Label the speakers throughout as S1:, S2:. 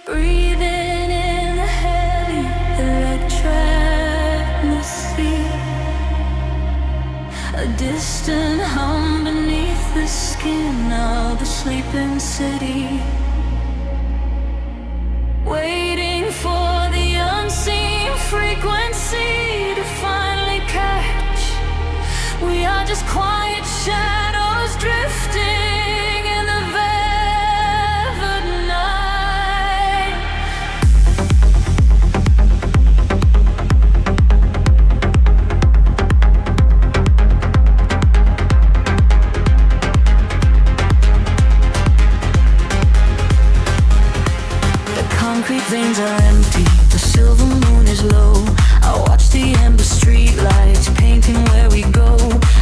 S1: Breathing in the heavy electric atmosphere, a distant hum beneath the skin of the sleeping city, waiting for the unseen frequency to finally catch. We are just quiet shadows drifting in the velvet night. The concrete veins are empty, the silver moon is low. I watch the ember streetlights painting where we go.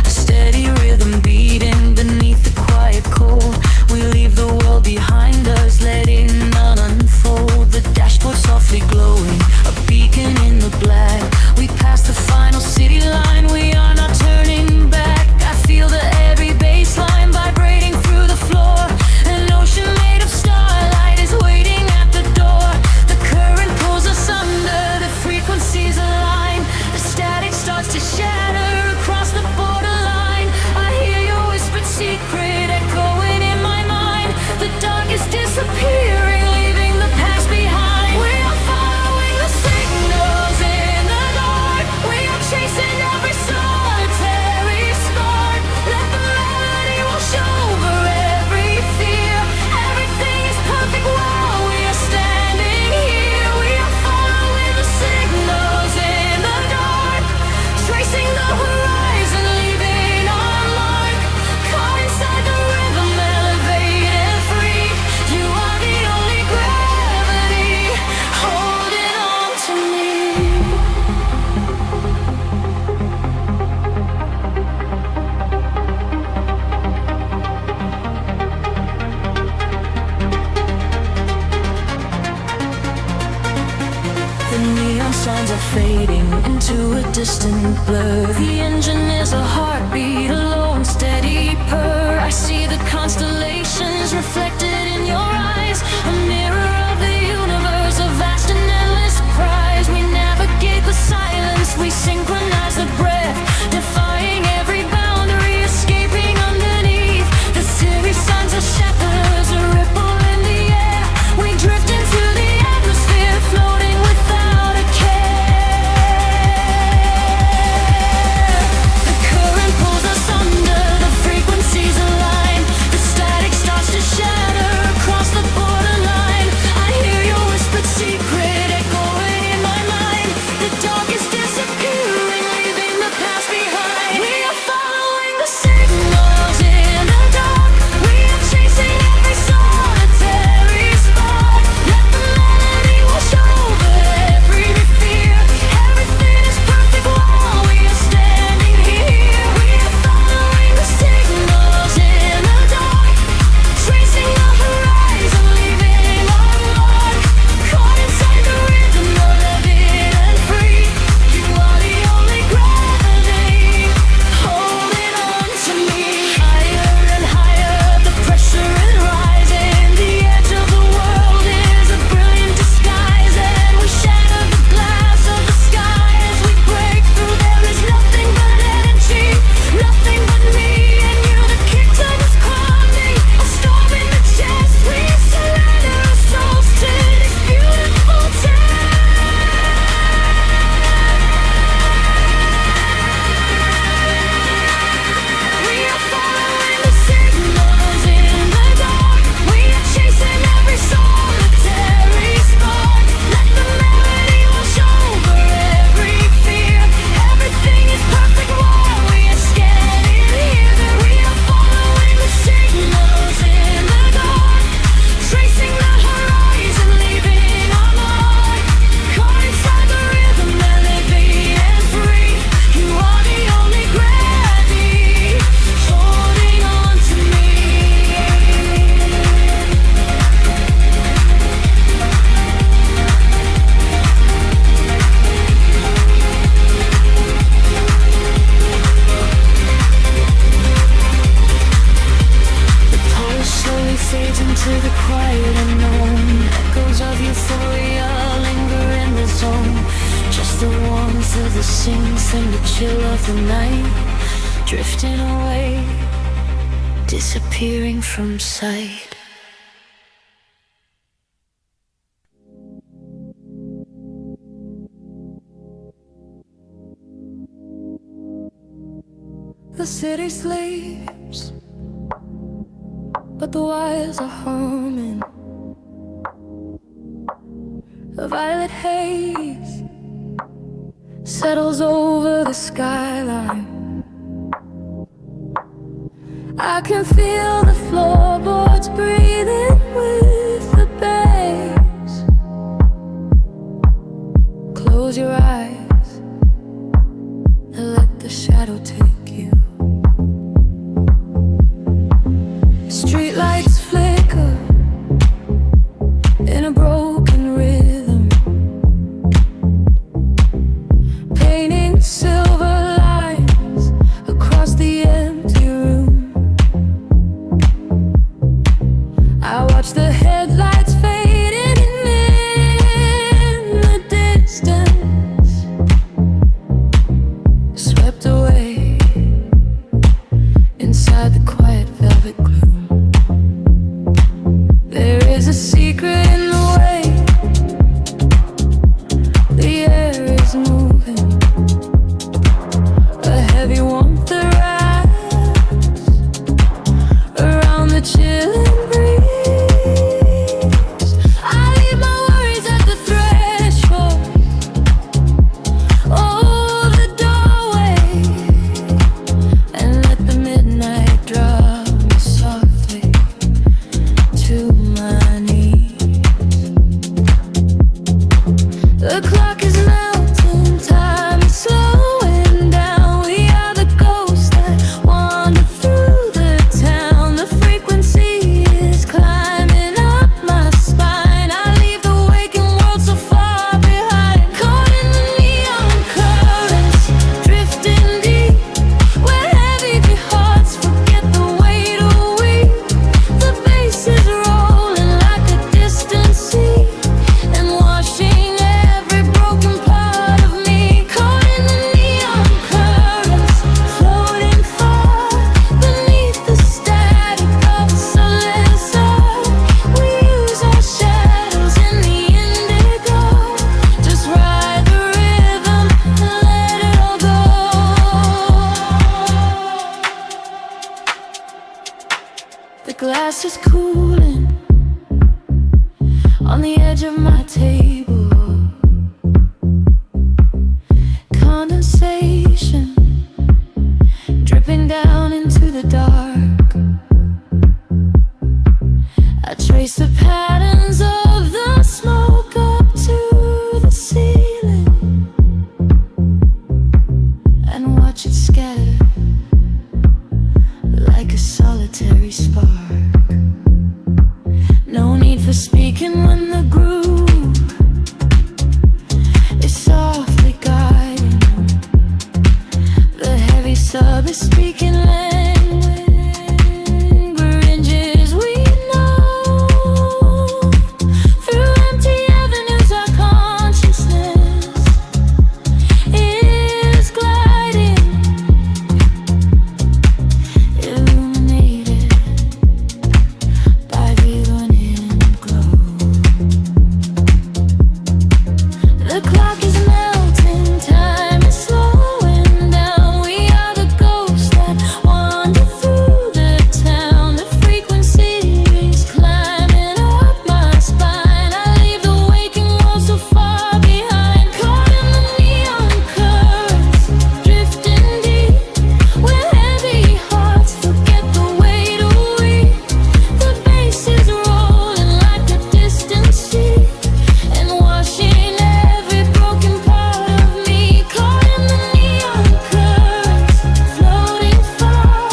S1: A steady rhythm beating beneath the quiet cold. We leave the world behind us, letting none unfold. The dashboard softly glowing, a beacon in the black. We pass the final city line, we are not turning back. I feel the every bass line vibrating through the floor. An ocean made of starlight is waiting at the door. The current pulls us under, the frequencies align. The static starts to shatter across the borderline. I hear your whispered secret echoing in my mind. The dark is disappearing, leaving the past behind. We are following the signals in the dark. We are chasing every solitary spark. Let the melody wash over every fear. Everything is perfect while we are standing here. We are following the signals in the dark, tracing the horizon, leaving our mark. Caught inside the rhythm, elevated free. You are the only gravity holding on to me. The neon signs are fading into a distant blur. The engine is a heartbeat, a low and steady purr. I see the constellations reflected in your eyes, a mirror of the universe, a vast and endless prize. We navigate the silence, we synchronize the breath, defying every boundary, escaping underneath. The city signs are shatters, a ripple in the air. We drift into the atmosphere, floating without a care. The current pulls us under, the frequencies align. The static starts to shatter chill of the night, drifting away, disappearing from sight. The city sleeps, but the wires are humming. A violet haze settles over the skyline. I can feel the floorboards breathing with the bass. Close your eyes and let the shadow take you. Streetlights flicker in a broken rhythm, painting silver lines across the empty room. I watch the headlights fading in the distance, swept away inside the quiet velvet gloom. There is a secret in the way the air is moving, a heavy warmth that wraps around the chilling breeze. I leave my worries at the threshold, oh, the doorway, and let the midnight draw me softly to my knees. The clock is melting, time is slowing down. We are the ghosts that wander through the town. The frequency is climbing up my spine. I leave the waking world so far behind, caught in the neon currents, drifting deep, where heavy hearts forget the weight of we. The bass is rolling like a distant sea and washing every broken part of me. Caught in the neon currents, floating far beneath the static of a soulless earth. We use our shadows in the indigo, just ride the rhythm and let it all go. The glass is cooling on the edge of my table. Condensation dripping down into the dark. I trace the patterns of the smoke up to the ceiling and watch it scatter like a solitary spark. No need for speaking when the groove is softly guiding. The heavy sub is speaking languages we know. Through empty avenues our consciousness is gliding, illuminated by the evening glow. The clock is melting, time is slowing down. We are the ghosts that wander through the town. The frequency is climbing up my spine. I leave the waking world so far behind, caught in the neon currents, drifting deep, where heavy hearts forget the weight of we. The bass is rolling like a distant sea and washing every broken part of me. Caught in the neon currents, floating far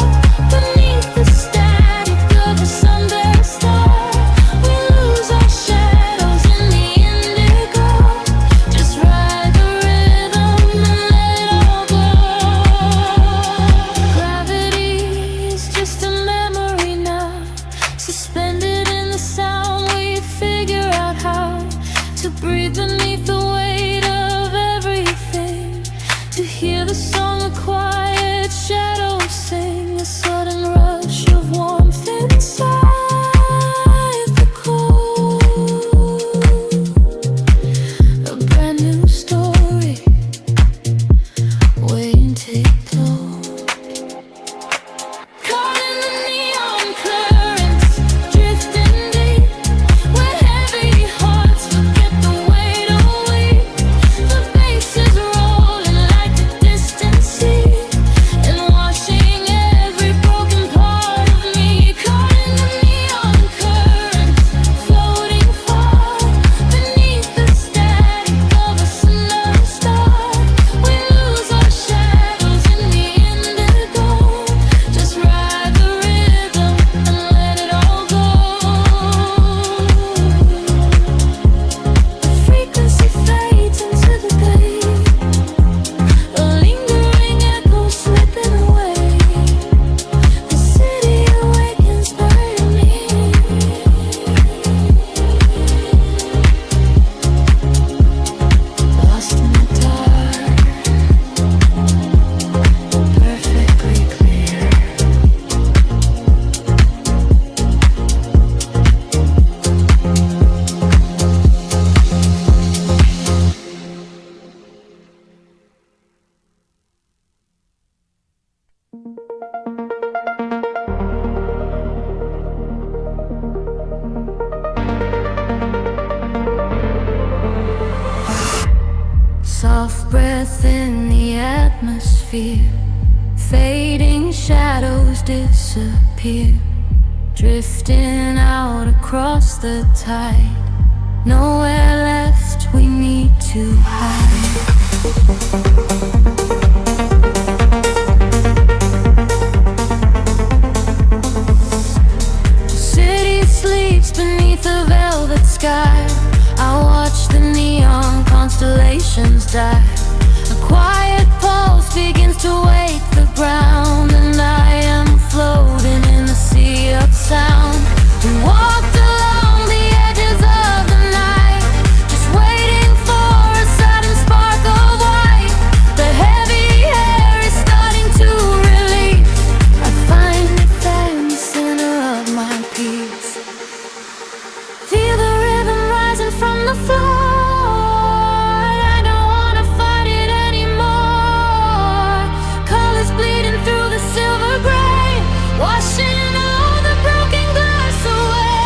S1: beneath the static of a sunset star. We lose our shadows in the indigo, just ride the rhythm and let it all go. Gravity is just a memory now, suspended in the sound. We figure out how to breathe beneath the weight of everything, to hear the song shadows sing a sudden rush of warmth inside the cold. A brand new story waiting to explode. Caught in the neon currents, drifting deep, where heavy hearts forget the weight of weight. The bass is rolling like a distant sea, and washing every broken part of me. Caught in the neon currents, floating far beneath the static of a summer star. We lose our shadows in the indigo. Just ride the rhythm and let it all go. The frequency fades into the day, a lingering echo slipping away. The city awakens burning me. Lost in the dark, perfectly clear. Soft breath in the atmosphere, fading shadows disappear, drifting out across the tide. Nowhere left, we need to hide. The city sleeps beneath a velvet sky. I watch the neon constellations die. A quiet pulse begins to wake the ground, and I am floating in the sea of sound. We walked along the edges of the night, just waiting for a sudden spark of white. The heavy air is starting to release. I find it there in the center of my peace. Feel the rhythm rising from the floor. I don't wanna fight it anymore. Colors bleeding through the silver gray, washing all the broken glass away.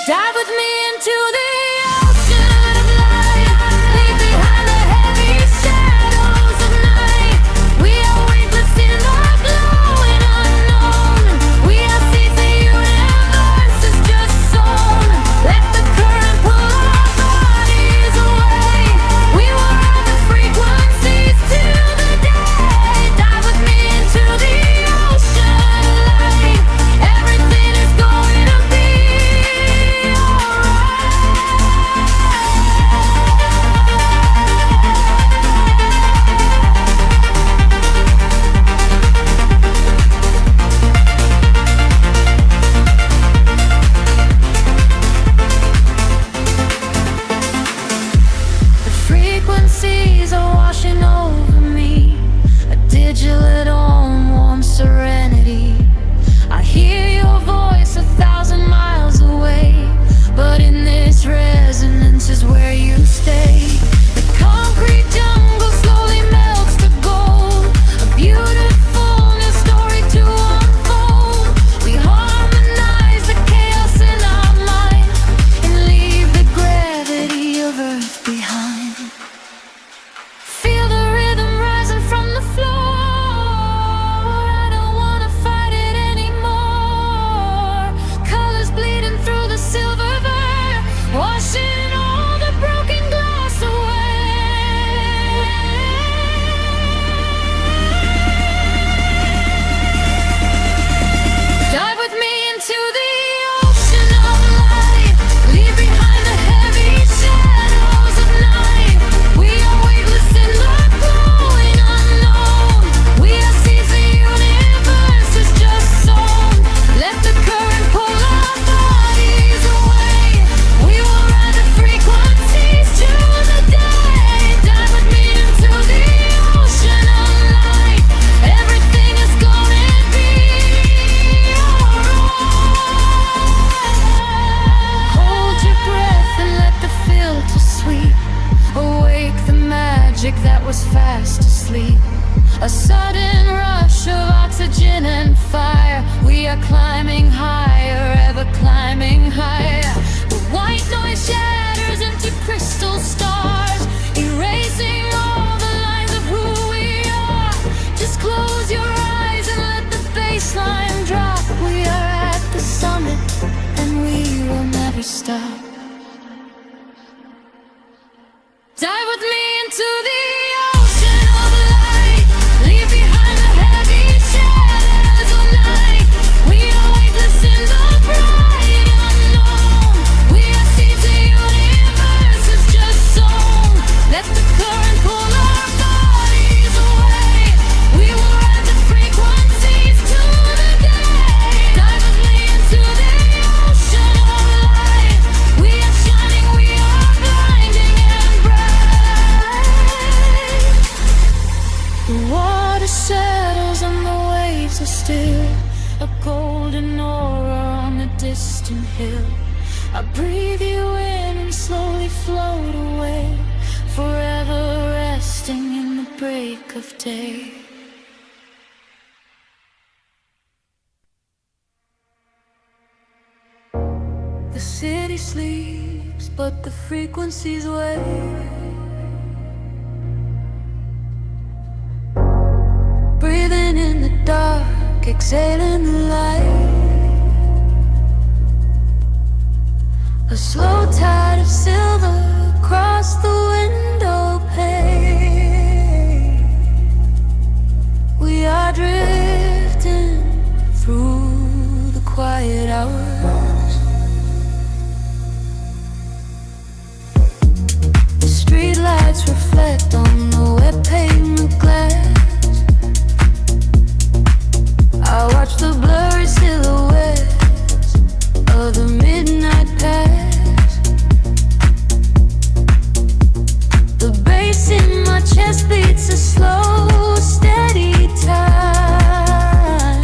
S1: Dive with me into the ocean of light. Leave behind the heavy shadows of night. We are weightless in the glowing unknown. We are seas, the universe is just sown. Let the current pull our bodies away. We will ride the frequencies till the day. Dive with me into the ocean of light. Everything is going to be alright. wind and fire. We are climbing higher, ever climbing higher. The white noise shatters into crystal stars, erasing all the lines of who we are. Just close your eyes and let the baseline drop. We are at the summit and we will never stop. Dive with me into the ocean of light. Leave behind the heavy shadows of night. We are weightless in the bright unknown. We are seeds the universe is just sown. Let the current pull our bodies away. We will ride the frequencies to the day. Dive with me into the ocean of light. We are shining, we are blinding and bright. The water settles and the waves are still, a golden aura on a distant hill. I breathe you in and slowly float away, forever resting in the break of day. The city sleeps, but the frequencies wake. Breathing in the dark, exhaling the light. A slow tide of silver across the window pane. We are drifting through the quiet hours. The streetlights reflect on the wet pavement glass. I watch the blurry silhouettes of the midnight pass. The bass in my chest beats a slow, steady time,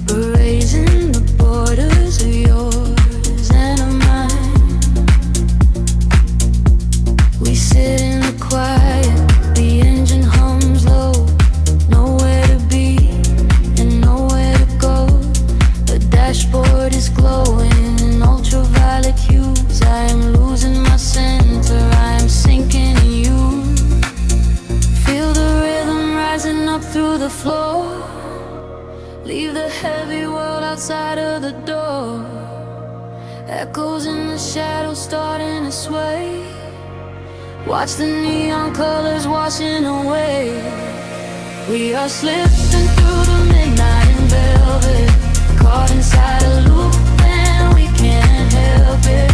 S1: erasing the borders of yours and of mine. We sit in the quiet, the engine hums low. Dashboard is glowing in ultraviolet hues. I am losing my center, I am sinking in you. Feel the rhythm rising up through the floor. Leave the heavy world outside of the door. Echoes in the shadows starting to sway. Watch the neon colors washing away. We are slipping through the midnight in velvet, caught inside a loop and we can't help it.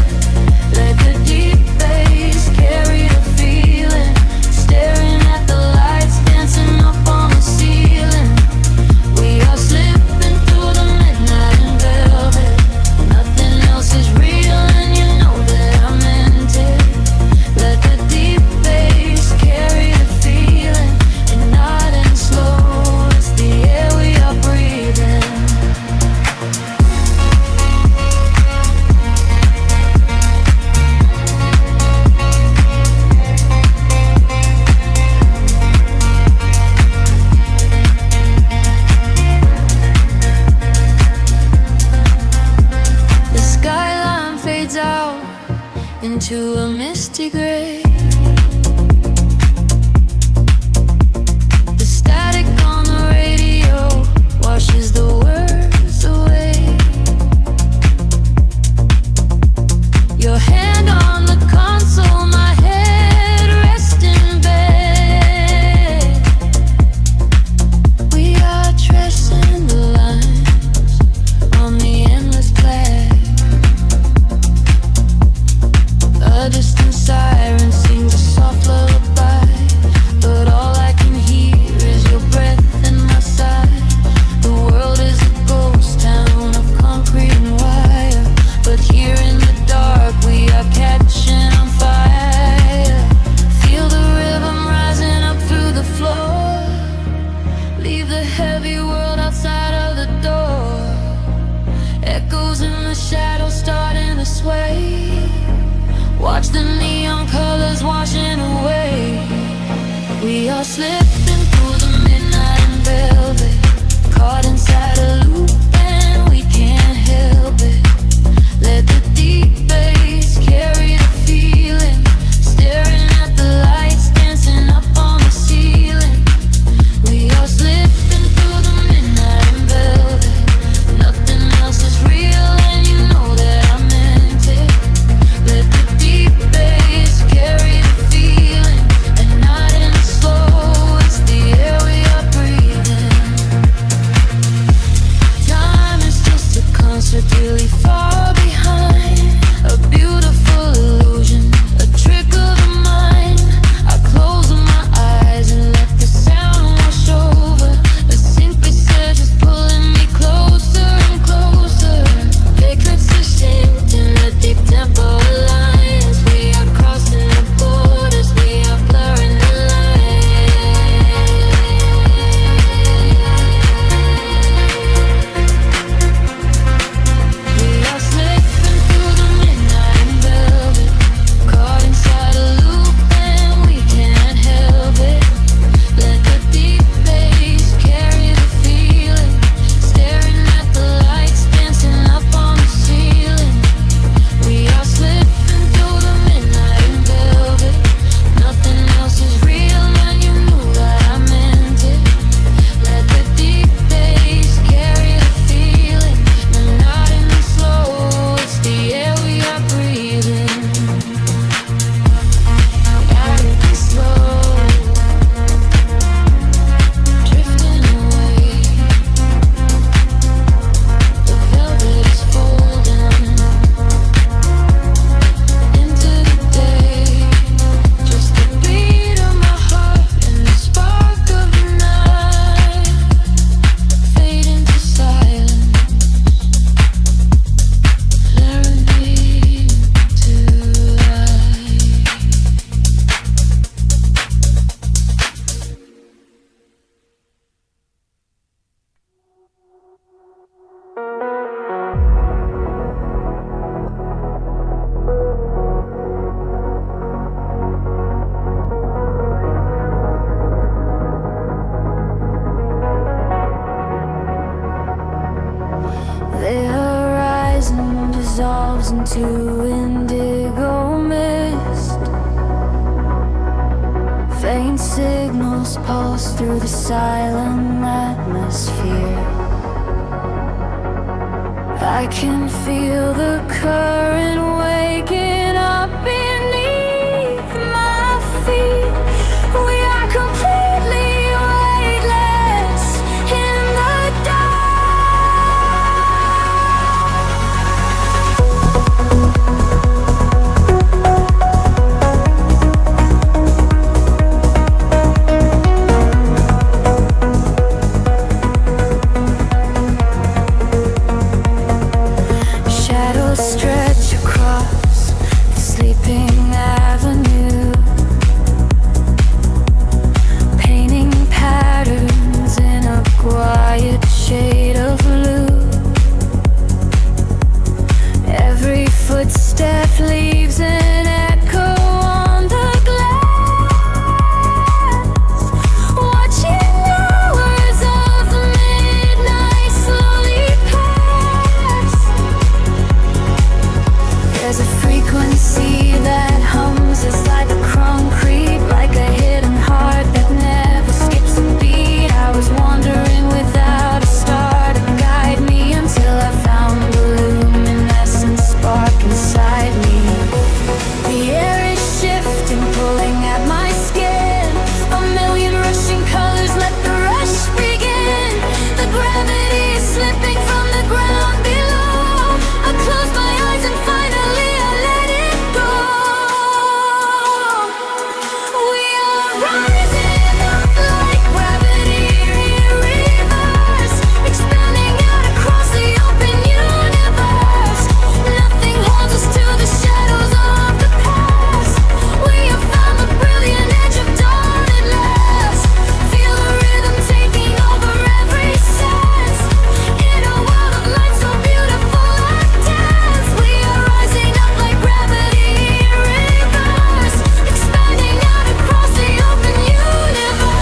S1: Let the deep bass carry the feeling, staring at the lights dancing up on the ceiling. We are slipping through the midnight in velvet. Nothing else is real and you know that I meant it. Let the deep bass carry the feeling, and not and slow, it's the air we are breathing. Into a misty gray. The static on the radio washes the words away. Your hand on the console, my head rests in bed. We are tracing the lines on the endless black. A distant siren sings a soft lullaby, but all I can hear is your breath in my side. The world is a ghost town of concrete and wire, but here in the dark we are catching on fire. Feel the rhythm rising up through the floor. Leave the heavy world outside of the door. Echoes in the shadows starting to sway. Watch the neon colors washing away. We are slipping through the midnight in velvet. into indigo mist. Faint signals pulse through the silent atmosphere. I can feel the current waking up beneath my feet. We are completely weightless in the stretch across the sleeping avenue, painting patterns in a quiet shade of blue. Every footstep leaves an echo on the glass, watching hours of the midnight slowly pass. There's a frequency that hums inside the concrete, like a hidden heart that never skips a beat. I was wandering without a star to guide me until I found the luminescent spark inside me. The air is shifting, pulling at my skin. A million rushing colors, let the rush begin. The gravity is slipping from the ground below. I close my eyes and finally I let it go. We are rising up like gravity in reverse, expanding out across the open universe. Nothing holds us to the shadows of the past. We have found the brilliant edge of dawn at last. Feel the rhythm taking over every sense. In a world of light so beautiful and dense, we are rising up like gravity in reverse, expanding out across the open universe.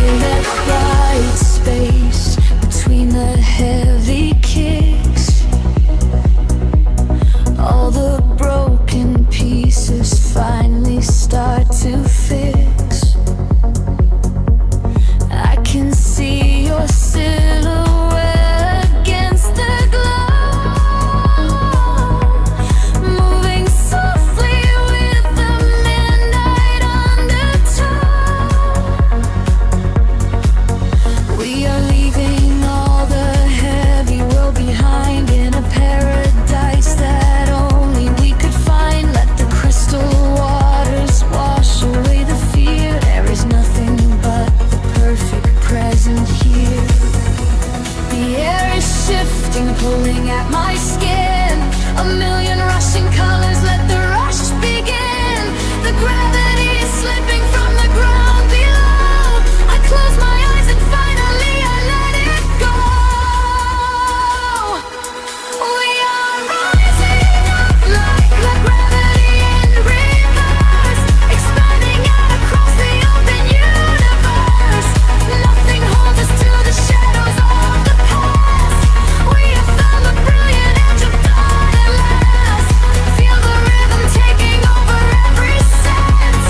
S1: In that quiet space between the heavy kicks, all the broken pieces finally start to fix. I can see your silhouette against the glow, moving softly with the midnight undertow. We are leaving all the heavy world behind in a paradise that only we could find. Let the crystal waters wash away the fear. There is nothing but the perfect present here. The air is shifting, pulling at my skin. A million rushing colors, let the rush begin. The gravity is slipping from the ground below. I close my eyes and finally I let it go. We are rising up like gravity in reverse, expanding out across the open universe. Nothing holds us to the shadows of the past. We have found the brilliant edge of dawn at last. Feel the rhythm taking over every sense.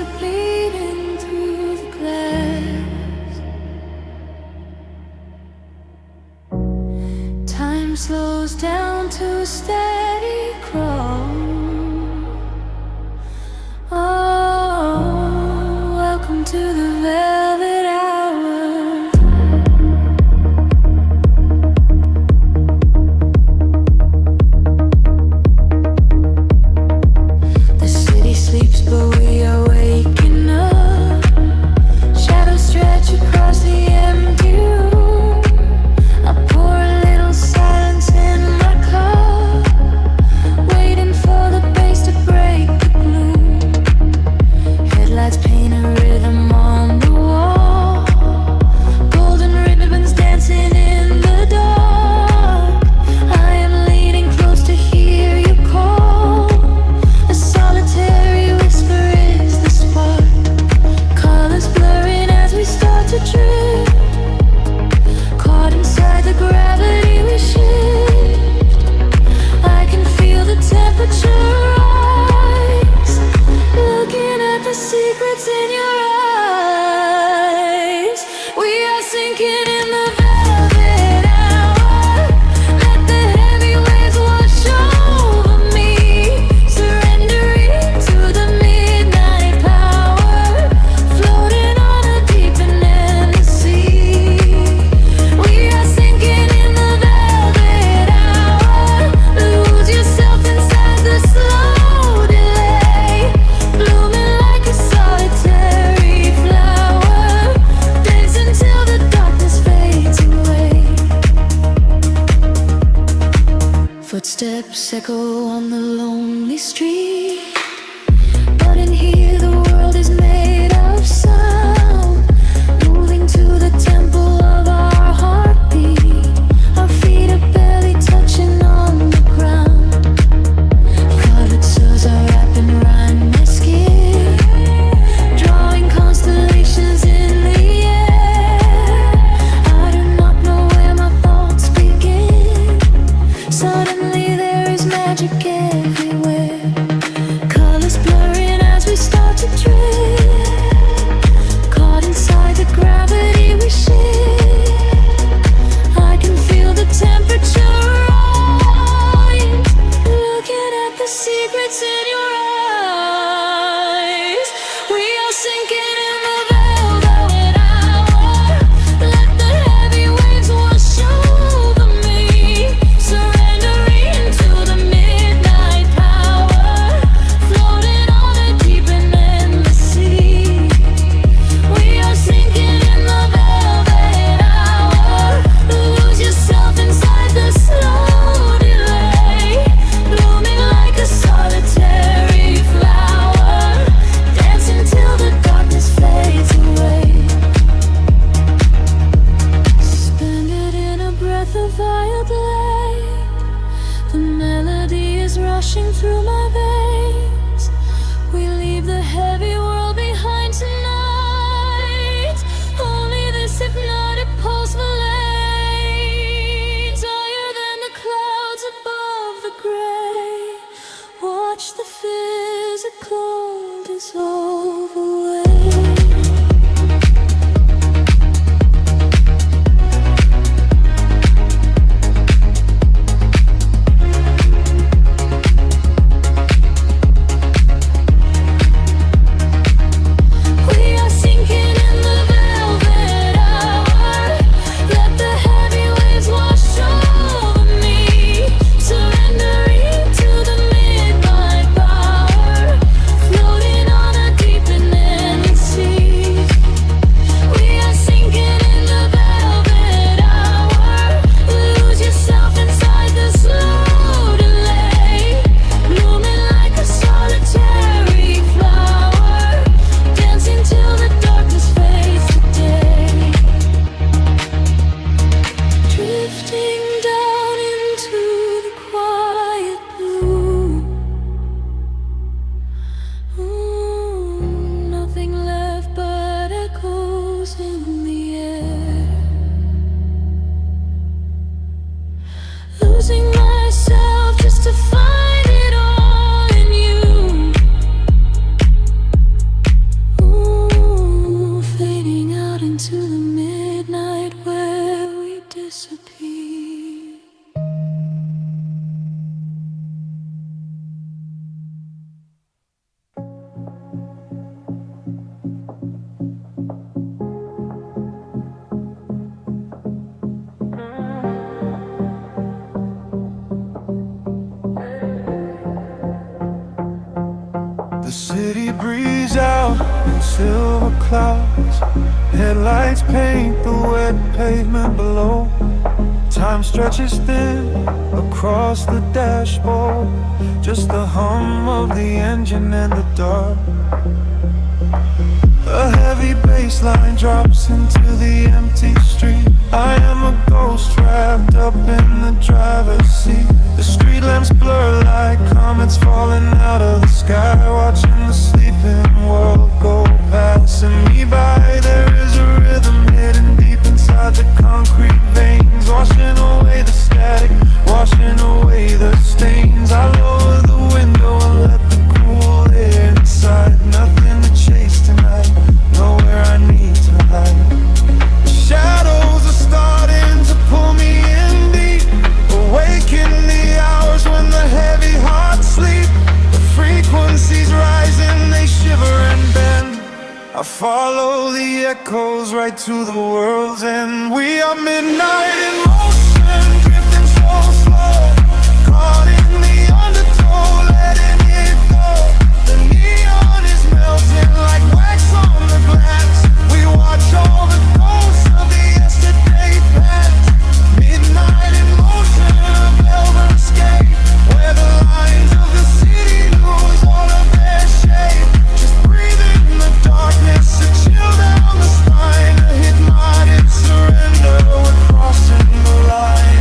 S1: are bleeding through the glass. Time slows down to a steady crawl. Oh, welcome to the velvet hour. The city sleeps, but we are waking up. Shadows stretch across the empty room. I pour a little silence in my cup, waiting for the bass to break the gloom. Headlights paint a rhythm on the wall. Golden ribbons dancing in the dark. I am leaning close to hear you call. A solitary whisper is the spark. Colors blurring as we start to drift. Caught inside the gravity we shift. I can feel the temperature rise. Looking at the secrets in your eyes. We are sinking in the velvet hour. Let the heavy waves wash over me. Surrendering to the midnight power. Floating on a deep and endless sea. We are sinking in the velvet hour. Lose yourself inside the slow delay. Blooming like a solitary flower. Dance until the darkness fades away. Footsteps echo on the lonely street. But in here the world is made of sound. Moving to the tempo of our heartbeat. Our feet are barely touching on the ground. Colored souls are wrapping around my skin, drawing constellations in the air. I do not know where my thoughts begin. Suddenly there is magic everywhere. Colors blurring as we start to drift. Caught inside the gravity we shift. I can feel the temperature rise. Looking at the secrets in your eyes. We are sinking in the velvet hour. Let the heavy waves wash over me. Surrendering to the midnight power. Floating on a deep and endless sea. We are sinking in the velvet hour. Lose yourself inside the slow delay. Blooming like a solitary flower. Dance until the darkness fades away. Suspended in a breath of violin. The melody is rushing through my veins. We leave the heavy world behind tonight. Only this hypnotic pulse lanes. Higher than the clouds above the gray. Watch the physical dissolve away. We are sinking in the velvet hour. Let the heavy waves wash over me. Surrendering to the midnight power. Floating on a deep
S2: The city breathes out in silver clouds. Headlights paint the wet pavement below. Time stretches thin across the dashboard. Just the hum of the engine and the dark. A heavy bass line drops into the empty street. I am a ghost wrapped up in the driver's seat. The street lamps blur like comets falling out of the sky. Watching the sleeping world go passing me by. There is a rhythm hidden deep inside the concrete veins, washing away the static, washing away the stains. I lower the window and let the cool air inside. Nothing to chase tonight, nowhere I need to hide. The shadows are starting to pull me in deep, awaken the hours when the heavy hearts sleep. The frequencies rising, they shiver and bend. I follow the echoes right to the world's end. We are midnight in motion, drifting so slow, caught in the undertow, letting it go. The neon is melting like wax on the glass. We watch all the ghosts of the yesterday past. Midnight in motion, a velvet escape, where the lines of the city lose all of their shape. Just breathe in the darkness, a chill down the spine, a hypnotic surrender. We're crossing the line.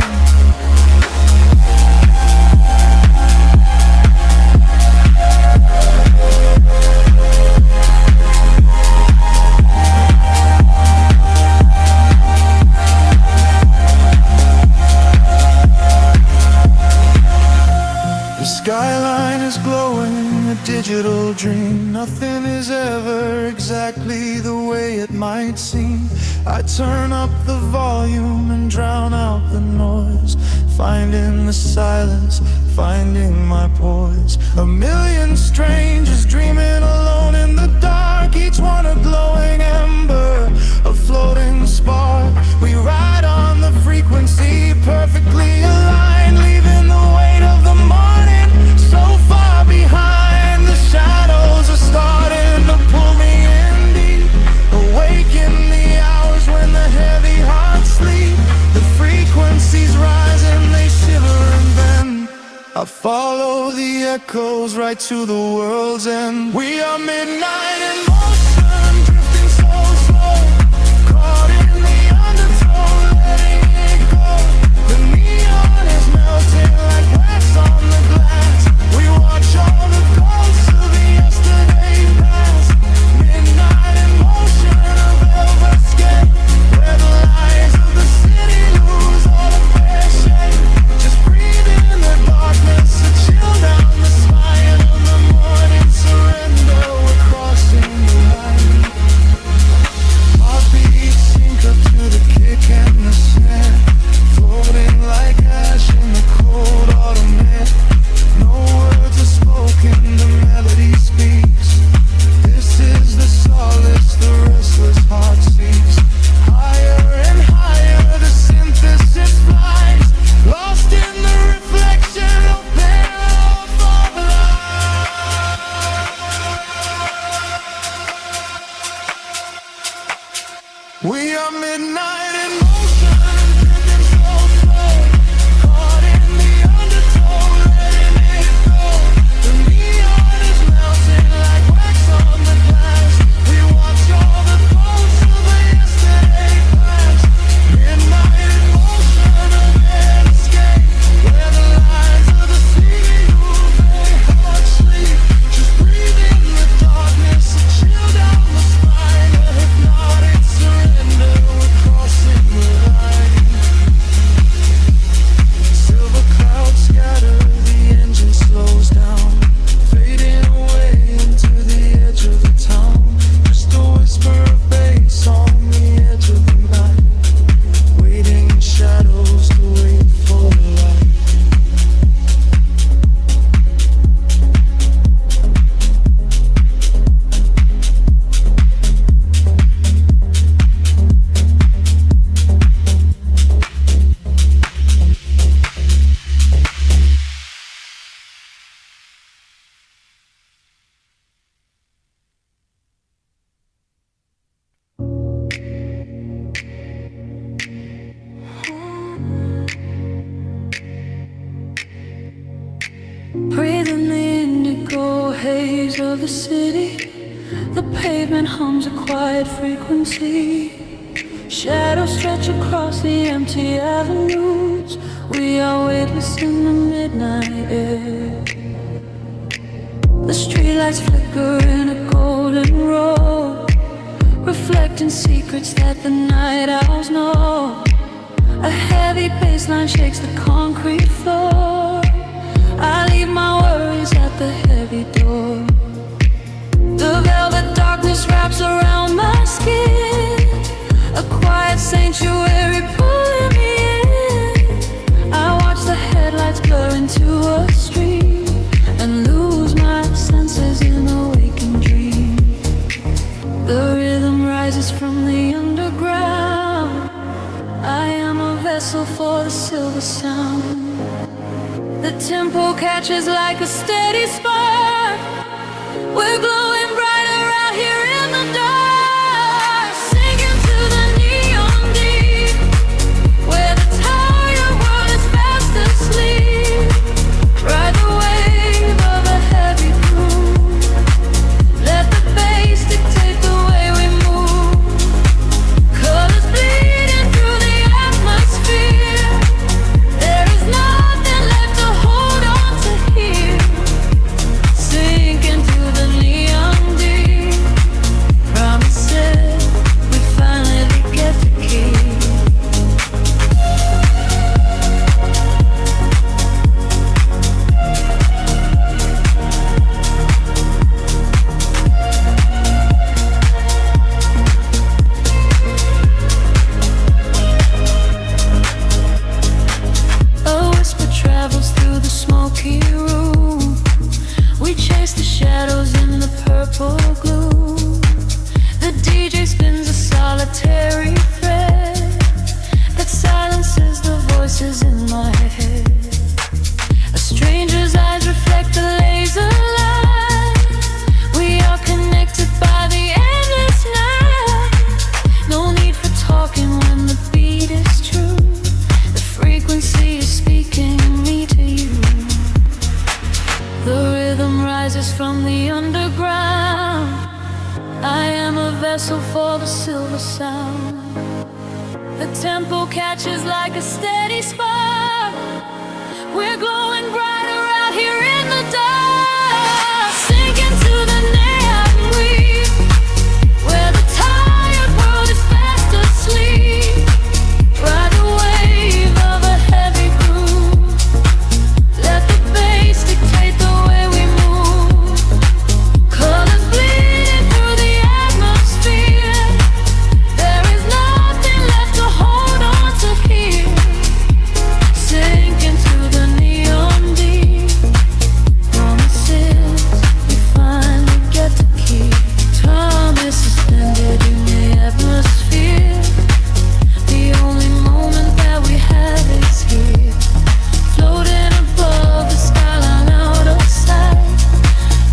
S2: The skyline is glowing, a digital dream. Nothing is ever exactly the way it might seem. I turn up the volume and drown out the noise, finding the silence, finding my poise. A million strangers dreaming alone in the dark, each one a glowing ember, a floating spark. We ride on the frequency, perfectly aligned, leaving the weight of the morning so far behind. The shadows are starting to pull me in deep, awaken the hours when the heavy hearts sleep. The frequencies rise and they shiver and bend. I follow the echoes right to the world's end. We are midnight in motion, drifting so slow, caught in the undertow, letting it go. The neon is melting like wax on the glass. We watch all the ghosts of the yesterday past. Midnight in motion, a velvet escape, where the lies of the city lose all of their shape. Just breathe in the darkness, a chill down the spine of the morning surrender. We're crossing the line.
S1: haze of the city, the pavement hums a quiet frequency. Shadows stretch across the empty avenues. We are weightless in the midnight air. The streetlights flicker in a golden row, reflecting secrets that the night owls know. A heavy bassline shakes the concrete floor. I leave my worries at the heavy door. The velvet darkness wraps around my skin, a quiet sanctuary pulling me in. I watch the headlights blur into a stream and lose my senses in a waking dream. The rhythm rises from the underground. I am a vessel for the silver sound. The tempo catches like a steady spark. We're glowing brighter out here in the dark, sinking to the neon deep, where the tired world is fast asleep. Ride the wave of a heavy groove. Let the bass dictate the way we move. Colors bleeding through the atmosphere. There is nothing left to hold on to here. Sink into the neon deep. Promises we finally get to keep. A whisper travels through the smoky room. We chase the shadows in the purple gloom. The DJ spins a solitary thread that silences the voices in my head. A stranger's eyes reflect the laser light. We are connected by the endless night. No need for talking when the beat is true. The frequency is speaking me to you. The rhythm rises from the underground. I am a vessel for the silver sound. The tempo catches like a steady spark. We're glowing brighter out here in the dark, sinking to the neon reef, where the tired world is fast asleep. Ride the wave of a heavy groove. Let the bass dictate the way we move. Colors bleeding through the atmosphere. There is nothing left to hold on to here. Sink into the neon deep. Promises we finally get to keep. Time is suspended in the atmosphere. The only moment that we have is here. Floating above the skyline out of sight.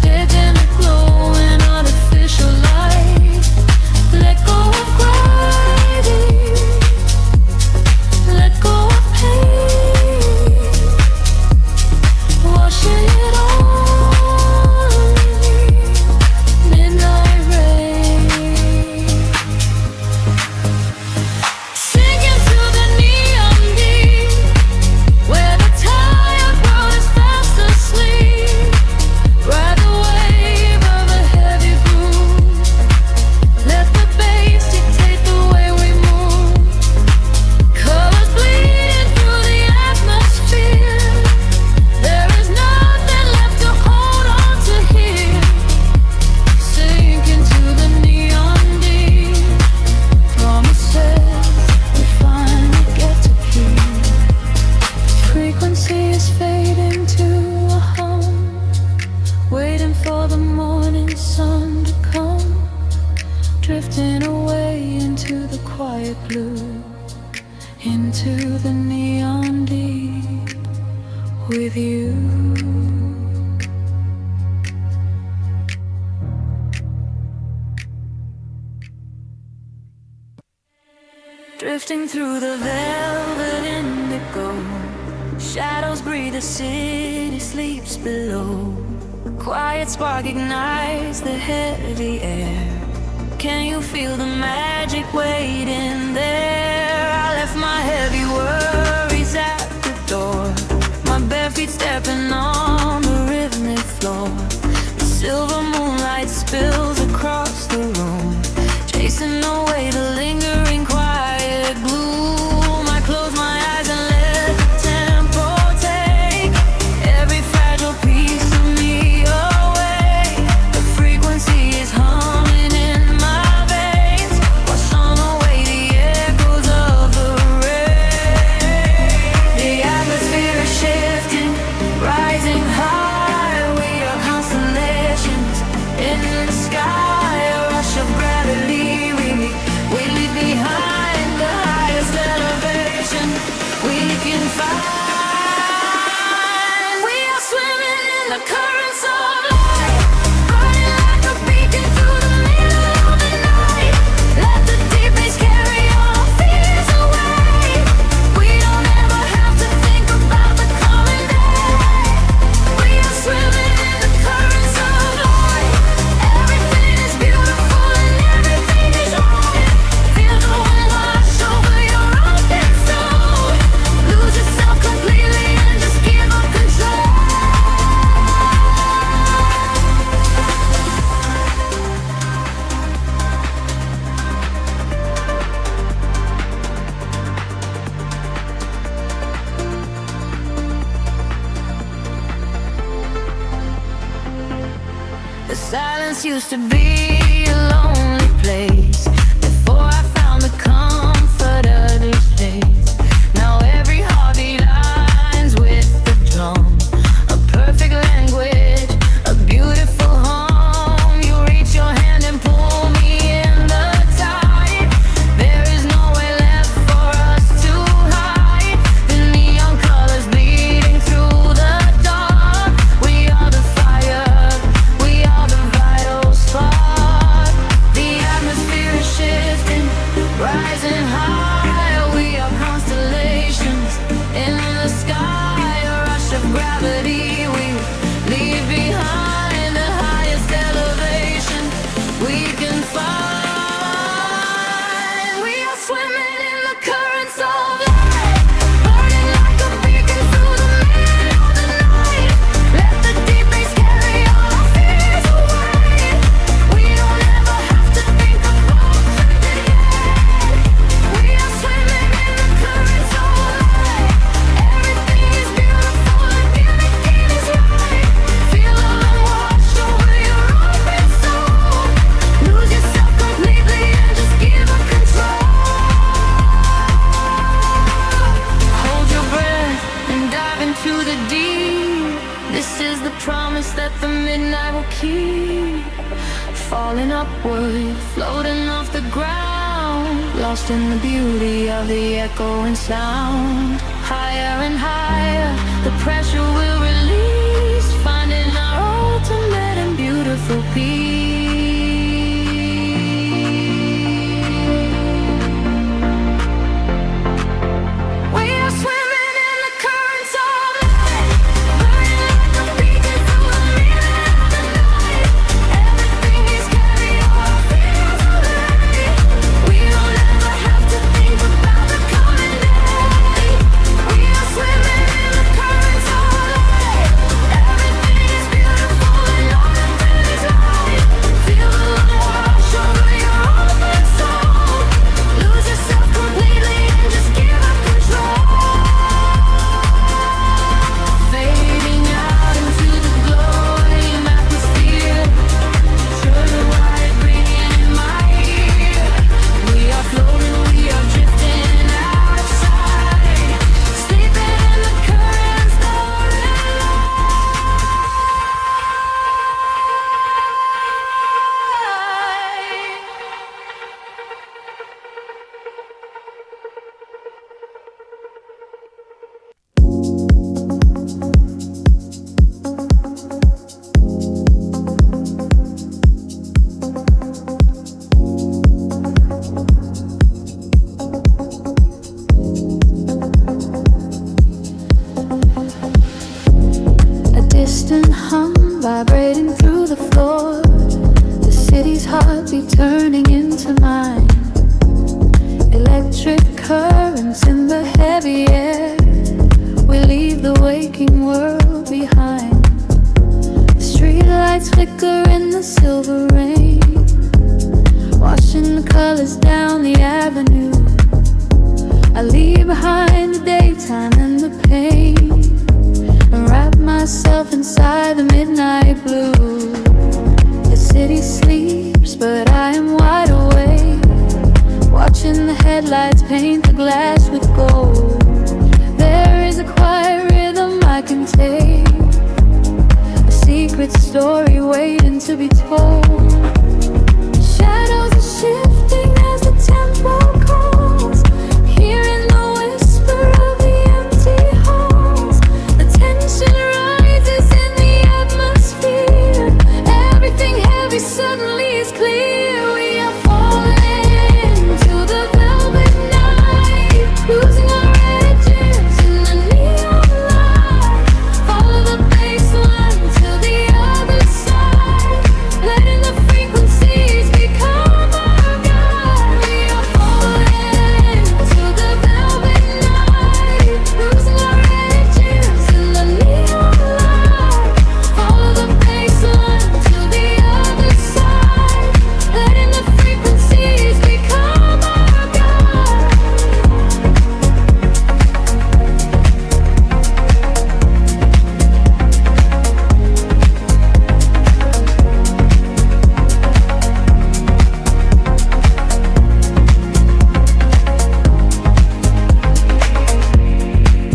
S1: Dead in a glowing artificial light. Let go of gravity. Let go of pain. Washing it on me. Midnight rain. Sinking to the neon deep, where the tired world is fast asleep. Ride the wave of a heavy groove. Let the bass dictate the way we move. Colors bleeding through the atmosphere. There is nothing left to hold on to here. Sink into the neon deep. Promises we finally get to keep. Frequency is fading to a hum, waiting for the morning sun to come. Drifting away into the quiet blue, into the neon deep with you. Drifting through the velvet indigo, shadows breathe, the city sleeps below. quiet spark ignites the heavy air. Can you feel the magic waiting there? I left my heavy worries at the door, my bare feet stepping on the rhythmic floor. The silver moonlight spills across the room, chasing away the lingering quiet gloom. I close my eyes and let the tempo take every fragile piece of me away. The frequency is humming in my veins, washing away the echoes of the rain. The atmosphere is shifting, rising high. We are constellations in the sky, a rush of gravity. We leave behind the highest elevation we can find. We are swimming in the currents of light, burning like a beacon through the middle of the night. Let the deep bass carry our fears away. We don't ever have to think about the coming day. We are swimming in the currents of light. Everything is beautiful and everything is right. Feel the wind wash over your open soul. Lose yourself completely and just give up control. The silence used to be a lonely place before I found the comfort of this place. Now every heartbeat aligns with the drum, a perfect language, a beautiful home. You reach your hand and pull me in the tide. There is nowhere left for us to hide. The neon colors bleeding through the dark. We are the fire, we are the vital spark. The atmosphere is shifting, rising high. We are constellations in the sky, a rush of gravity. We leave behind the highest elevation we can find. We are swimming in the currents of light, burning like a beacon through the middle of the night. Let the deep bass carry all our fears away. We don't ever have to think about the end. We are swimming in the currents of light. Everything is beautiful and everything is right. Feel the wind wash over your open soul. Lose yourself completely and just give up control. Hold your breath and dive into the deep. This is the promise that the midnight will keep. Falling upward, floating off the ground, lost in the beauty of the echoing sound. Higher and higher, the pressure will release, finding our ultimate and beautiful peace. We are swimming in the currents of light, burning like a beacon through the middle of the night. Everything is carried all our fears away. We don't ever have to think about the coming day. We are swimming in the currents of light. Everything is beautiful and all of it is right. the silver rain, watching the colors down the avenue. I leave behind the daytime and the pain, and wrap myself inside the midnight blue. The city sleeps, but I am wide awake, watching the headlights paint the glass with gold. There is a quiet rhythm I can take, a secret story waiting to be told. Shadows are shifting as the tempo calls, hearing the whisper of the empty halls. The tension rises in the atmosphere, everything heavy suddenly is clear. We are falling to the velvet night, losing our edges in the neon light. Follow the baseline to the other side, letting the frequencies become our guide. We are falling to the velvet night, losing our edges in the neon light. Follow the baseline to the other side, letting the frequencies become our guide.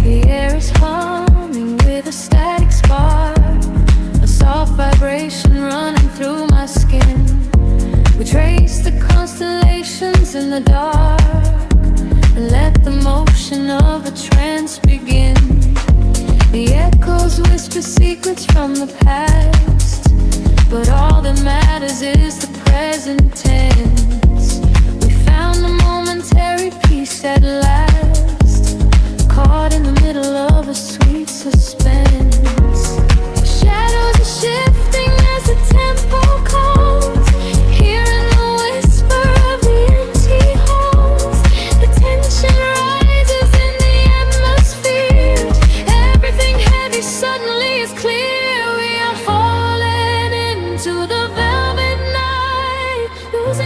S1: The air is humming with a static spark, a soft vibration running through my skin. We trace the constellations in the dark, and let the motion of a trance begin. The echoes whisper secrets from the past, but all that matters is the present tense. We found the momentary peace at last, caught in the middle of a sweet suspense. Shadows are shifting as the tempo calls, hearing the whisper of the empty halls. The tension rises in the atmosphere, everything heavy suddenly is clear. We are falling into the velvet night, losing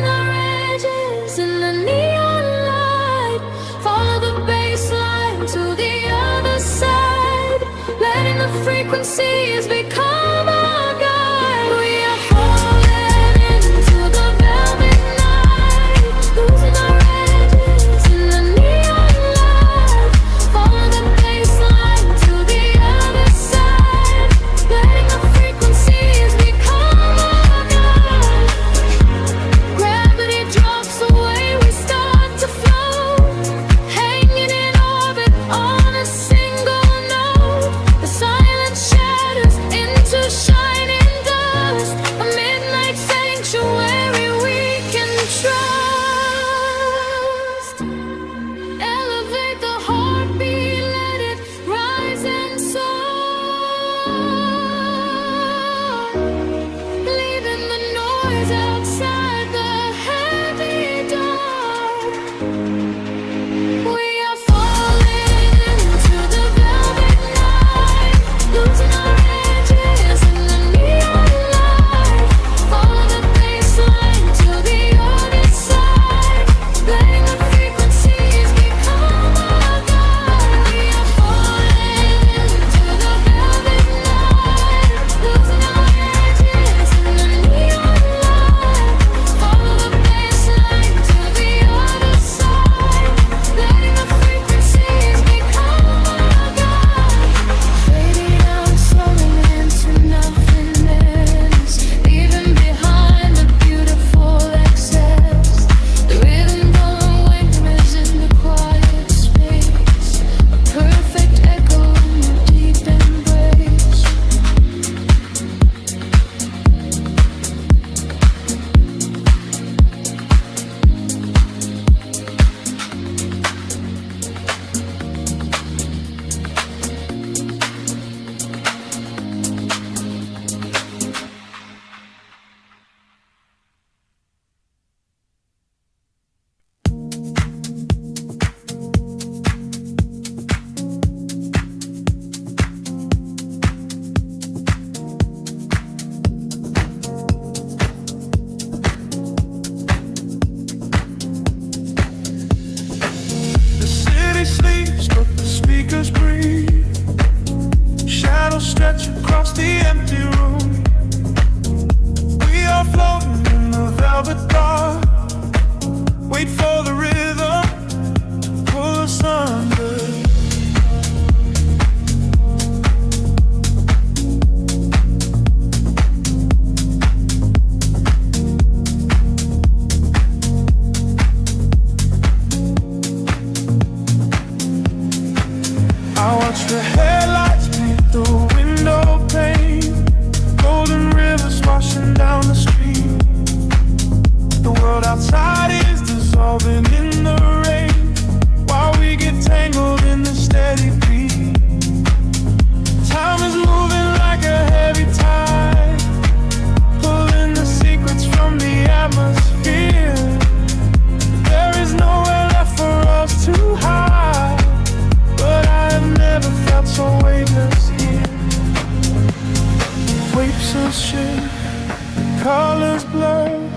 S2: colors blur.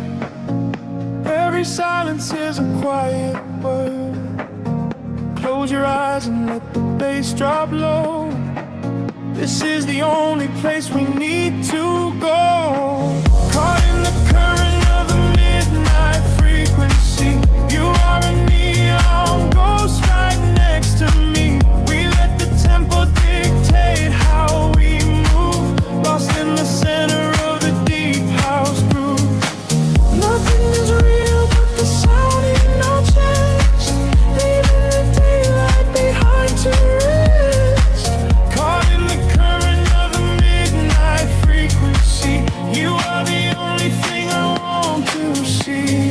S2: Every silence is a quiet word. Close your eyes and let the bass drop low. This is the only place we need to go. Caught in the current of the midnight frequency. You are a neon ghost right next to me. We let the tempo dictate how we move. Lost in the center of the deep house groove. Nothing is real but the sound in our chest. Leaving the daylight behind to rest. Caught in the current of the midnight frequency. You are the only thing I want to see.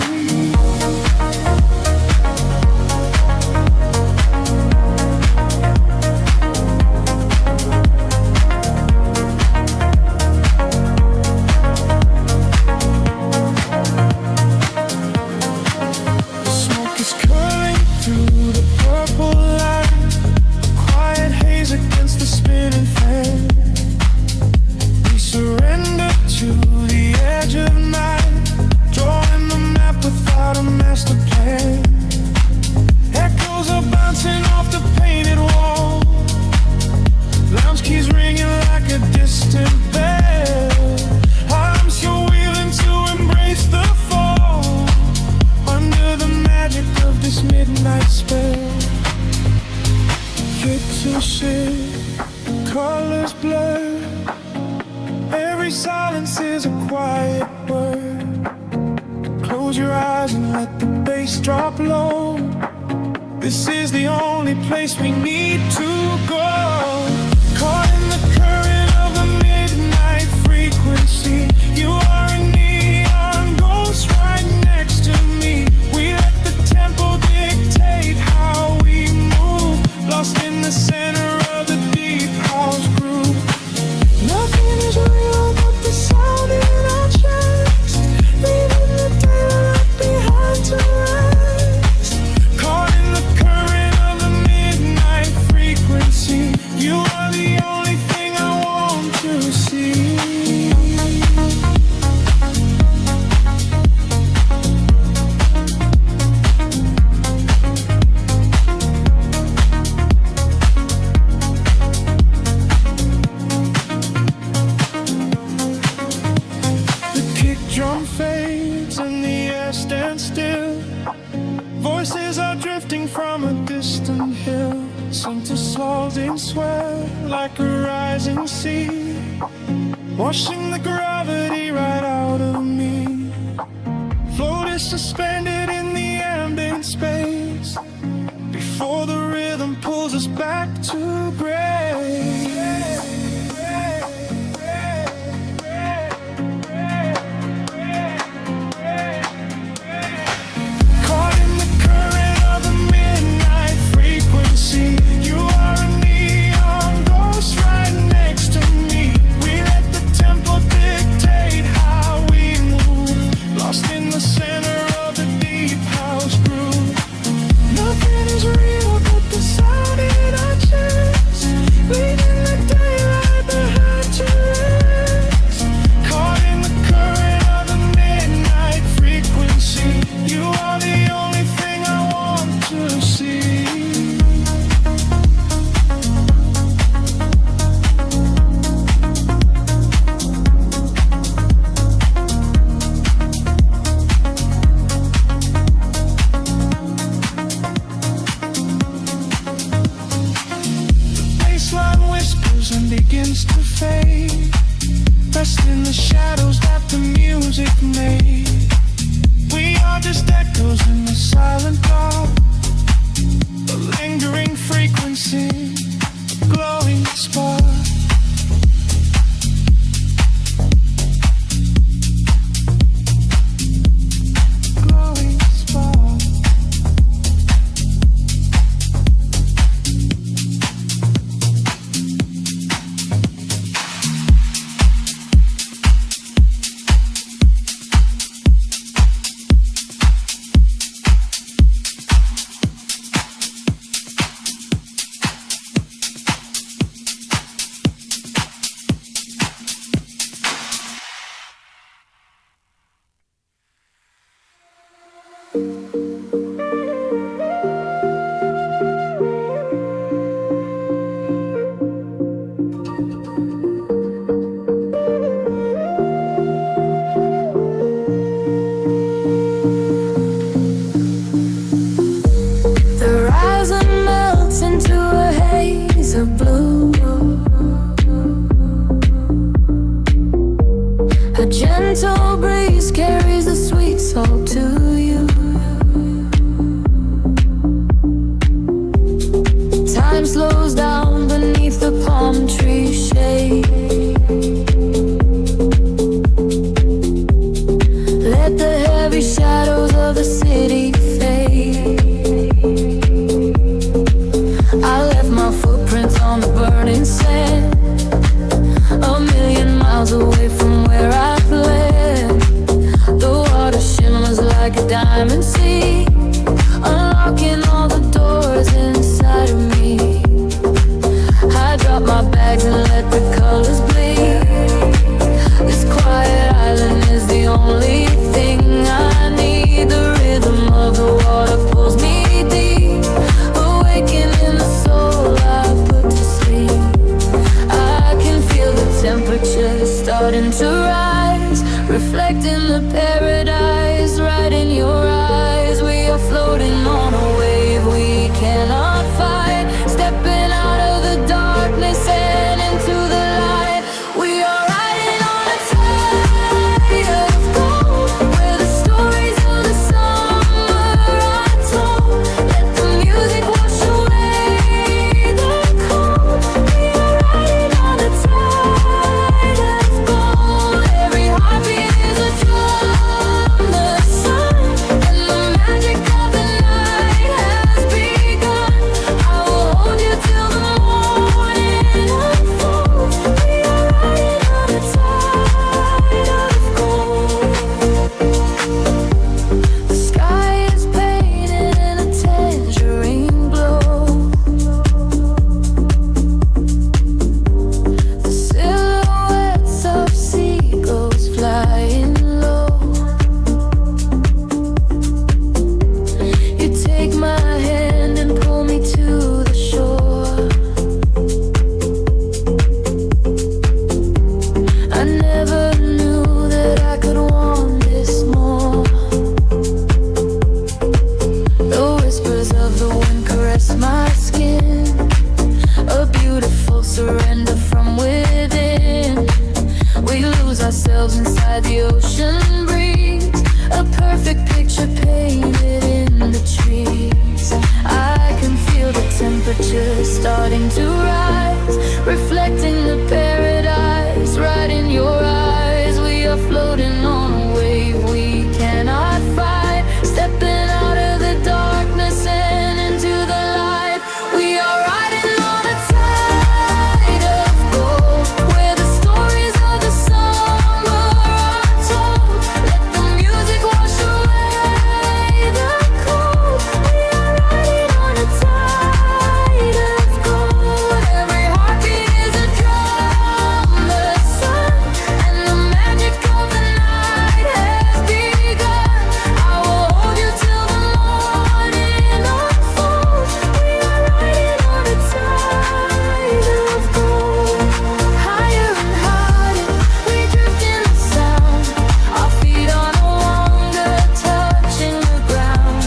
S2: Smoke is curling through the purple light. Quiet haze against the spinning fan. We surrender to the edge of night. Drawing the map without a master plan. Echoes are bouncing off the painted wall. Lounge keys ringing like a distant bell. Arms you're wheeling to embrace the fall. Under the magic of this midnight spell. Get to shit, colors blur. Every silence is a quiet word. Close your eyes and let the bass drop low. This is the only place we need to go. Caught in the current of the midnight frequency. You are a neon ghost right next to me. We let the tempo dictate how we move. Lost in the center of the deep house groove. Nothing is real but the sound in our chest. Leaving the daylight behind to rest. Caught in the current of the midnight frequency. You are the only thing I want to see. The kick drum fades and the air stands still. Voices are drifting from a distant hill. Some to in sweat like a rising sea. Washing the gravity right out of me. Float is suspended in the ambient space. Before the rhythm pulls us back to grace. Caught in the current of the midnight frequency. You are a neon ghost right next to me. We let the tempo dictate how we move. Lost in the center of the deep house groove. Nothing is real but the sound in our chest. Leaving the daylight behind to rest. Caught in the current of the midnight frequency. You are the only thing I want to see. Baseline whispers and begins to fade. Rest in the shadows that the music made. We are just echoes in the silent dark. A lingering frequency, a glowing spark. Glowing spark.
S1: every shadows of the city fade. I left my footprints on the burning sand, a million miles away from where I planned. The water shimmers like a diamond sea, unlocking all the doors inside of me. I drop my bags and let the colors bleed. This quiet island is the only thing I need. The rhythm of the water pulls me deep, awakening the soul I put to sleep. I can feel the temperature starting to rise, reflecting the paradise right in your eyes. We are floating on a wave we cannot fight, stepping out of the darkness and into the light. We are riding on a tide of gold, where the stories of the summer are told. Let the music wash away the cold. We are riding on a tide of gold. Every heartbeat is a drum, the sun, and the magic of the night has begun. I will hold you till the morning unfolds. We are riding on a tide of gold. The sky is painted in a tangerine glow. The silhouettes of seagulls flying low. You take my hand and pull me to the shore. I never knew that I could want this more. The whispers of the wind caress my skin, a beautiful surrender from within. We lose ourselves inside the ocean breeze, a perfect picture painted in the trees. I can feel the temperature starting to rise, reflecting the paradise right in your eyes. We are floating on a wave we cannot fight, stepping out of the darkness and into the light. We are riding on a tide of gold, where the stories of the summer are told. Let the music wash away the cold. We are riding on a tide of gold. Every heartbeat is a drum, the sun, and the magic of the night has begun. I will hold you till the morning unfolds. We are riding on a tide of gold. Higher and higher, we drift in the sound. Our feet are no longer touching the ground,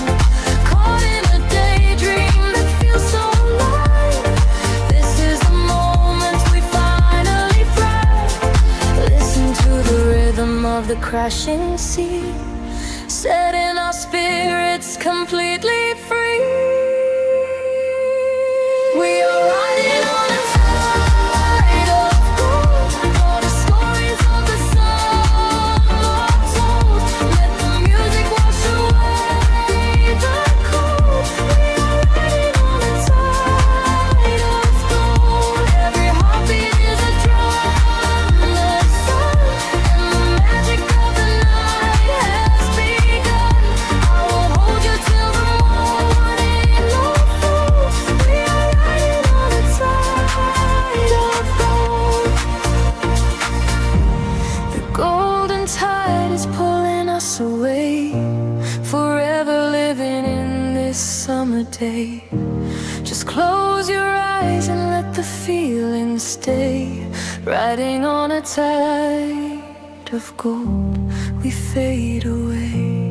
S1: caught in a daydream that feels so alive. This is the moment we finally thrive. Listen to the rhythm of the crashing sea, setting our spirits completely free. We are riding on a tide of gold, all the stories of the summer told. Let the music wash away the cold. We are riding on a tide of gold. Every heartbeat is a drum, the sun, and the magic of the night has begun. I will hold you till the morning unfolds. We are riding on a tide of gold. The golden tide is pulling us away, forever living in this summer day. Just close your eyes and let the feeling stay. Riding on a tide of gold, we fade away.